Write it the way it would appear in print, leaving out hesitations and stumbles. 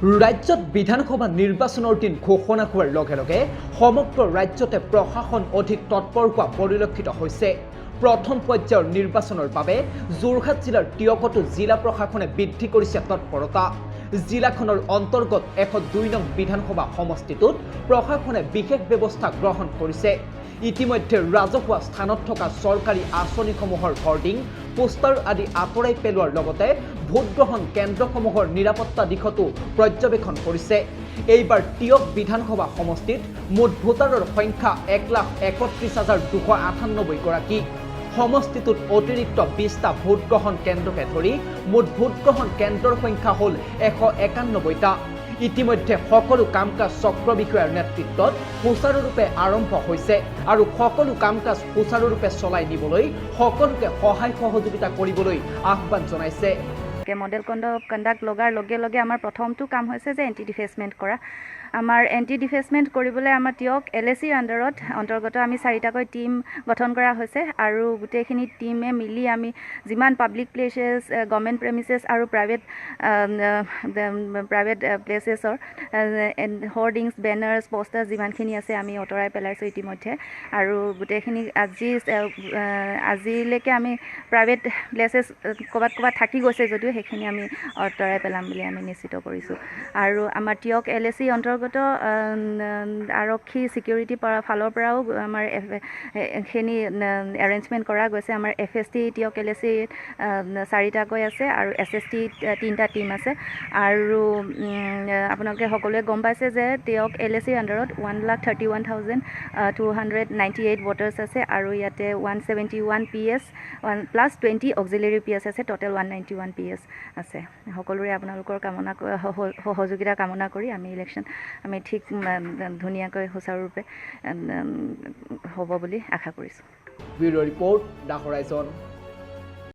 ৰাজ্যত বিধানসভা নিৰ্বাচনৰ দিন ঘোষণা হোৱাৰ লগে লগে সমগ্ৰ ৰাজ্যতে প্ৰশাসন অধিক তৎপৰ হোৱা পৰিলক্ষিত হৈছে। প্ৰথম পৰ্যায়ৰ নিৰ্বাচনৰ বাবে যোৰহাট জিলাৰ টিয়কতো জিলা প্ৰশাসনে বৃদ্ধি কৰিছে তৎপৰতা। জিলাখনৰ অন্তৰ্গত 102 নং বিধানসভা সমষ্টিটোত প্ৰশাসনে বিশেষ ব্যৱস্থা গ্ৰহণ কৰিছে। ইতিমধ্যে ৰাজহুৱা স্থানত থকা চৰকাৰী আঁচনিসমূহৰ হৰ্ডিং, পোষ্টাৰ আদি আঁতৰাই পেলোৱাৰ লগতে ভোটগ্ৰহণ কেন্দ্ৰসমূহৰ নিৰাপত্তা দিশতো পৰ্যবেক্ষণ কৰিছে। এইবাৰ টিয়ক বিধানসভা সমষ্টিত মুঠ ভোটাৰৰ সংখ্যা 1,31,298 গৰাকী। সমষ্টিটোত অতিৰিক্ত 20টা ভোটগ্ৰহণ কেন্দ্ৰকে ধৰি মুঠ ভোটগ্ৰহণ কেন্দ্ৰৰ সংখ্যা হ'ল 191টা। ইতিমধ্যে সকলো কাম কাজ চক্ৰ বিষয়াৰ নেতৃত্বত সুচাৰুৰূপে আৰম্ভ হৈছে আৰু সকলো কাম কাজ সুচাৰুৰূপে চলাই নিবলৈ সকলোকে সহায় সহযোগিতা কৰিবলৈ আহ্বান জনাইছে। মডেল কণ্ডাক্ট লগাৰ লগে লগে আমাৰ প্ৰথমটো কাম হৈছে যে এণ্টি ডিফেচমেণ্ট কৰা। আমাৰ এণ্টি ডিফেচমেণ্ট কৰিবলৈ আমাৰ টিয়ক LACৰ অন্তৰ্গত আমি 4টাকৈ টিম গঠন কৰা হৈছে আৰু গোটেইখিনি টিমে মিলি আমি যিমান পাব্লিক প্লেচেছ, গভৰ্ণমেণ্ট প্ৰেমিচেছ আৰু প্ৰাইভেট প্লেচেছৰ হৰ্ডিংছ, বেনাৰ্ছ, পোষ্টাৰ্ছ যিমানখিনি আছে আমি আঁতৰাই পেলাইছোঁ ইতিমধ্যে। আৰু গোটেইখিনি আজিলৈকে আমি প্ৰাইভেট প্লেচেছ ক'ৰবাত থাকি গৈছে যদিও সেইখিনি আমি আঁতৰাই পেলাম বুলি আমি নিশ্চিত কৰিছোঁ। আৰু আমাৰ টিয়ক LAC অন্তৰ্গত আৰক্ষী চিকিউৰিটি ফালৰ পৰাও আমাৰ খিনি এৰেঞ্জমেণ্ট কৰা গৈছে। আমাৰ FST টিয়ক LAC 4টাকৈ আছে আৰু SST 3টা টিম আছে। আৰু আপোনালোকে সকলোৱে গম পাইছে যে টিয়ক LACৰ আণ্ডাৰত 1,31,298 ভোটাৰ্ছ আছে আৰু ইয়াতে 171 PS প্লাছ 20 অক্সিলেৰী PS আছে, টোটেল 191 PS আছে। সকলোৰে আপোনালোকৰ সহযোগিতা কামনা কৰি আমি ইলেকশ্যন আমি ঠিক ধুনীয়াকৈ সুচাৰুৰূপে হ'ব বুলি আশা কৰিছোঁ। Bureau' report, the horizon.